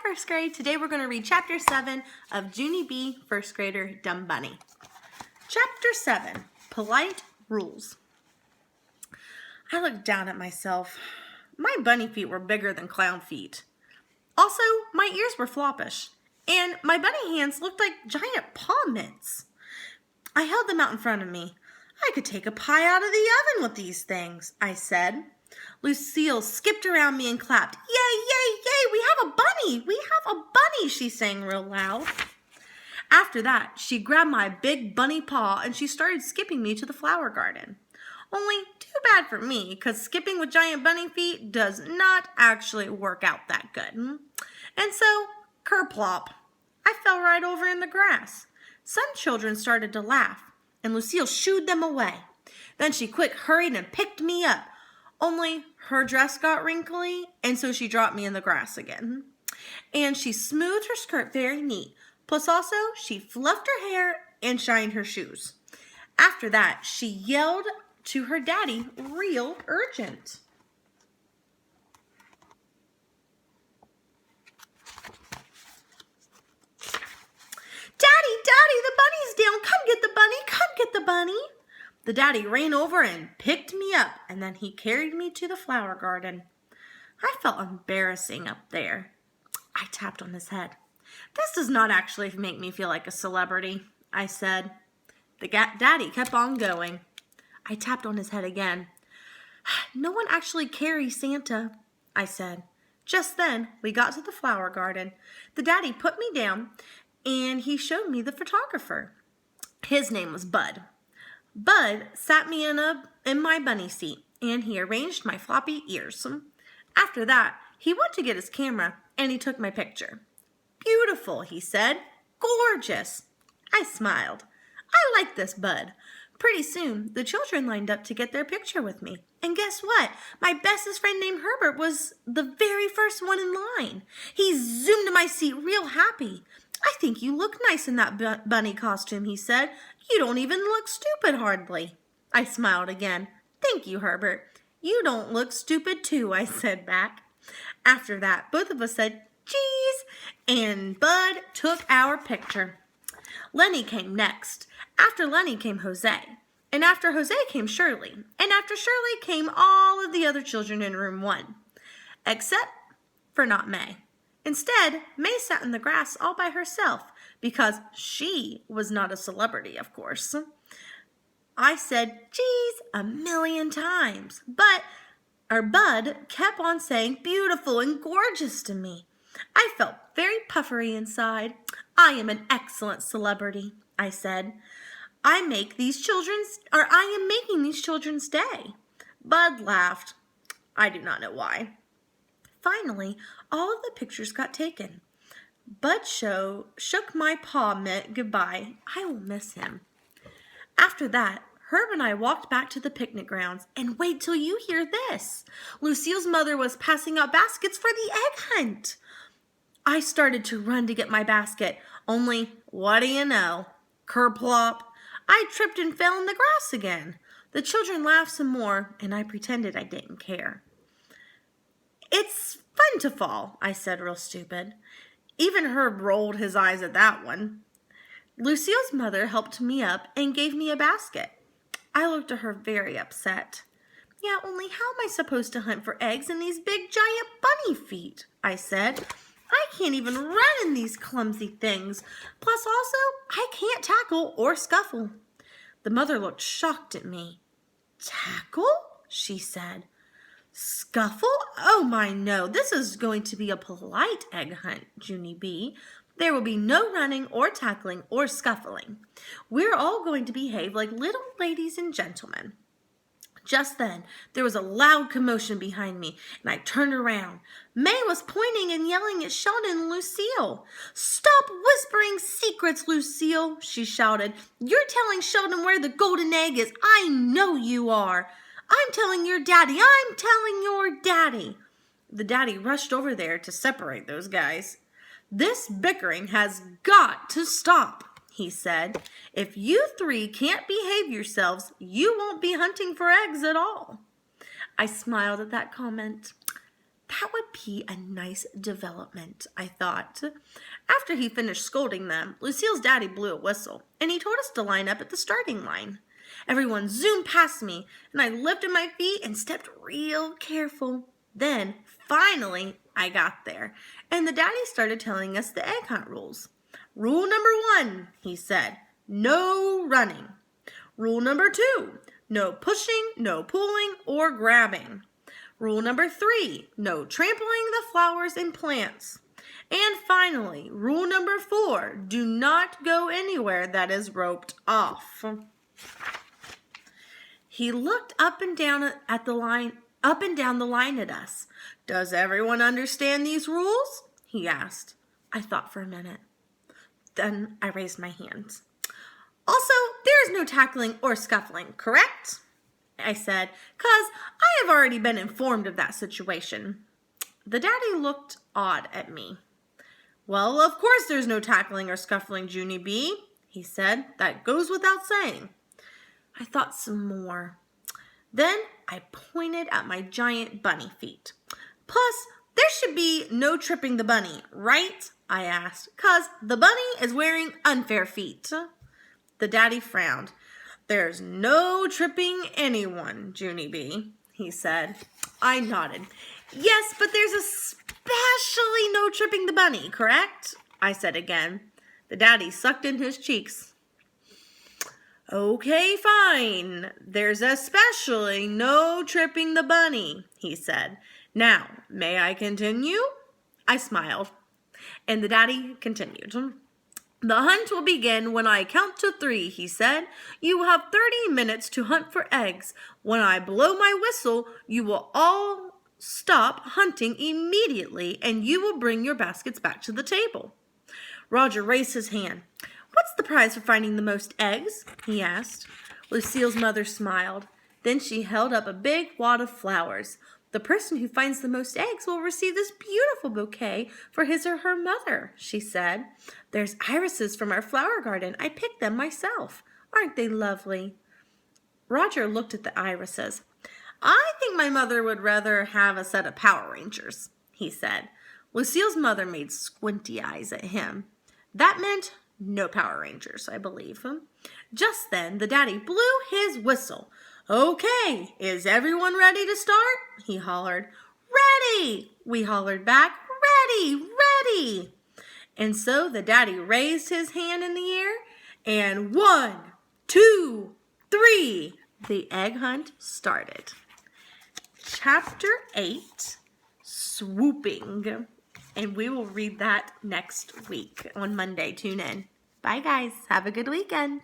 first grade. Today we're going to read Chapter 7 of Junie B. First Grader Dumb Bunny. Chapter 7, Polite Rules. I looked down at myself. My bunny feet were bigger than clown feet. Also, my ears were floppish, and my bunny hands looked like giant paw mitts. I held them out in front of me. I could take a pie out of the oven with these things, I said. Lucille skipped around me and clapped. Yay, yay, yay, we have a bunny! We have a bunny, she sang real loud. After that, she grabbed my big bunny paw and she started skipping me to the flower garden. Only too bad for me, because skipping with giant bunny feet does not actually work out that good. And so, kerplop, I fell right over in the grass. Some children started to laugh, and Lucille shooed them away. Then she quick hurried and picked me up. Only her dress got wrinkly, and so she dropped me in the grass again. And she smoothed her skirt very neat. Plus also, she fluffed her hair and shined her shoes. After that, she yelled to her daddy real urgent. Daddy, Daddy, the bunny's down. Come get the bunny. Come get the bunny. The daddy ran over and picked me up, and then he carried me to the flower garden. I felt embarrassing up there. I tapped on his head. This does not actually make me feel like a celebrity, I said. The daddy kept on going. I tapped on his head again. No one actually carries Santa, I said. Just then, we got to the flower garden. The daddy put me down, and he showed me the photographer. His name was Bud. Bud sat me in my bunny seat, and he arranged my floppy ears. After that, he went to get his camera, and he took my picture. Beautiful, he said. Gorgeous. I smiled. I like this Bud. Pretty soon, the children lined up to get their picture with me. And guess what? My bestest friend named Herbert was the very first one in line. He zoomed to my seat real happy. I think you look nice in that bunny costume, he said. You don't even look stupid hardly. I smiled again. Thank you, Herbert. You don't look stupid too, I said back. After that, both of us said, cheese, and Bud took our picture. Lenny came next. After Lenny came Jose. And after Jose came Shirley. And after Shirley came all of the other children in room 1. Except for not May. Instead, May sat in the grass all by herself because she was not a celebrity, of course. I said, geez, 1,000,000 times. But Bud kept on saying beautiful and gorgeous to me. I felt very puffery inside. I am an excellent celebrity, I said. I am making these children's day. Bud laughed. I do not know why. Finally, all of the pictures got taken. Bud shook my paw mitt goodbye. I will miss him. After that, Herb and I walked back to the picnic grounds, and wait till you hear this. Lucille's mother was passing out baskets for the egg hunt. I started to run to get my basket, only, what do you know? Kerplop. I tripped and fell in the grass again. The children laughed some more, and I pretended I didn't care. It's fun to fall, I said real stupid. Even Herb rolled his eyes at that one. Lucille's mother helped me up and gave me a basket. I looked at her very upset. Yeah, only how am I supposed to hunt for eggs in these big giant bunny feet? I said. I can't even run in these clumsy things. Plus also, I can't tackle or scuffle. The mother looked shocked at me. Tackle? She said. Scuffle? Oh my no, this is going to be a polite egg hunt, Junie B. There will be no running or tackling or scuffling. We're all going to behave like little ladies and gentlemen. Just then, there was a loud commotion behind me, and I turned around. May was pointing and yelling at Sheldon and Lucille. Stop whispering secrets, Lucille, she shouted. You're telling Sheldon where the golden egg is. I know you are. I'm telling your daddy. I'm telling your daddy. The daddy rushed over there to separate those guys. This bickering has got to stop, he said. If you three can't behave yourselves, you won't be hunting for eggs at all. I smiled at that comment. That would be a nice development, I thought. After he finished scolding them, Lucille's daddy blew a whistle, and he told us to line up at the starting line. Everyone zoomed past me, and I lifted my feet and stepped real careful. Then, finally, I got there, and the daddy started telling us the egg hunt rules. Rule number 1, he said, no running. Rule number 2, no pushing, no pulling, or grabbing. Rule number 3, no trampling the flowers and plants. And finally, rule number 4, do not go anywhere that is roped off. He looked up and down the line at us. Does everyone understand these rules? He asked. I thought for a minute. Then I raised my hands. Also, there is no tackling or scuffling, correct? I said, 'cause I have already been informed of that situation. The daddy looked odd at me. Well, of course there's no tackling or scuffling, Junie B, he said. That goes without saying. I thought some more. Then I pointed at my giant bunny feet. Plus, there should be no tripping the bunny, right? I asked, 'cause the bunny is wearing unfair feet. The daddy frowned. There's no tripping anyone, Junie B, he said. I nodded. Yes, but there's especially no tripping the bunny, correct? I said again. The daddy sucked in his cheeks. Okay, fine. There's especially no tripping the bunny, he said. Now, may I continue? I smiled, and the daddy continued. The hunt will begin when I count to 3, he said. You have 30 minutes to hunt for eggs. When I blow my whistle, you will all stop hunting immediately, and you will bring your baskets back to the table. Roger raised his hand. What's the prize for finding the most eggs? He asked. Lucille's mother smiled. Then she held up a big wad of flowers. The person who finds the most eggs will receive this beautiful bouquet for his or her mother, she said. There's irises from our flower garden. I picked them myself. Aren't they lovely? Roger looked at the irises. I think my mother would rather have a set of Power Rangers, he said. Lucille's mother made squinty eyes at him. That meant no Power Rangers, I believe. Just then, the daddy blew his whistle. Okay, is everyone ready to start? He hollered. Ready! We hollered back. Ready! Ready! And so the daddy raised his hand in the air, and 1, 2, 3, the egg hunt started. Chapter 8, Swooping. And we will read that next week on Monday. Tune in. Bye, guys. Have a good weekend.